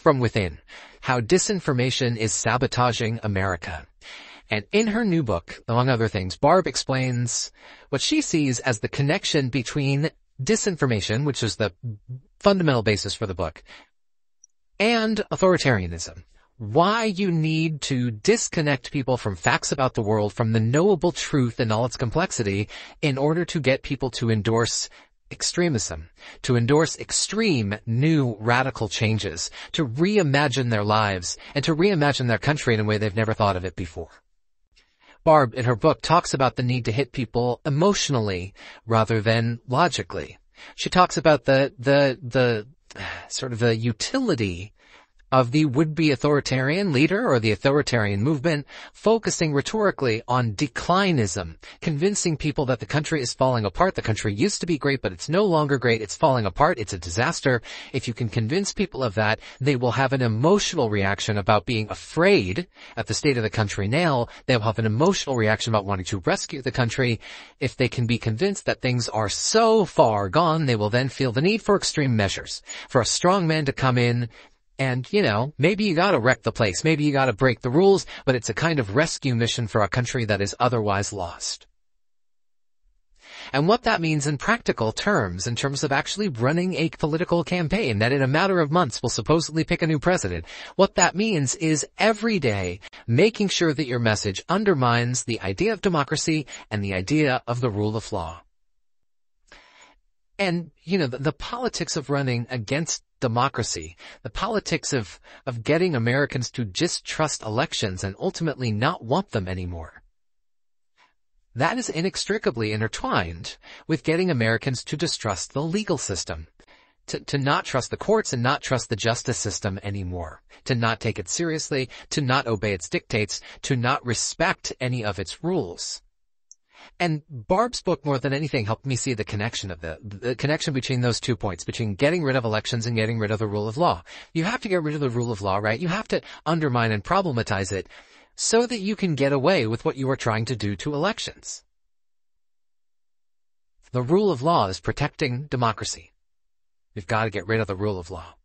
from Within: How Disinformation is Sabotaging America. And in her new book, among other things, Barb explains what she sees as the connection between disinformation, which is the fundamental basis for the book, and authoritarianism. Why you need to disconnect people from facts about the world, from the knowable truth in all its complexity, in order to get people to endorse extremism, to endorse extreme, new, radical changes, to reimagine their lives, and to reimagine their country in a way they've never thought of it before. Barb, in her book, talks about the need to hit people emotionally rather than logically. She talks about the sort of the utility of the would-be authoritarian leader or the authoritarian movement focusing rhetorically on declinism, convincing people that the country is falling apart. The country used to be great, but it's no longer great. It's falling apart. It's a disaster. If you can convince people of that, they will have an emotional reaction about being afraid at the state of the country now. They will have an emotional reaction about wanting to rescue the country. If they can be convinced that things are so far gone, they will then feel the need for extreme measures, for a strong man to come in. And, maybe you gotta wreck the place, maybe you gotta break the rules, but it's a kind of rescue mission for a country that is otherwise lost. And what that means in practical terms, in terms of actually running a political campaign that in a matter of months will supposedly pick a new president, what that means is every day making sure that your message undermines the idea of democracy and the idea of the rule of law. And, the politics of running against democracy, the politics of getting Americans to distrust elections and ultimately not want them anymore, that is inextricably intertwined with getting Americans to distrust the legal system, to not trust the courts and not trust the justice system anymore, to not take it seriously, to not obey its dictates, to not respect any of its rules. And Barb's book, more than anything, helped me see the connection of the connection between those 2 points, between getting rid of elections and getting rid of the rule of law. You have to get rid of the rule of law, right? You have to undermine and problematize it so that you can get away with what you are trying to do to elections. The rule of law is protecting democracy. We've got to get rid of the rule of law.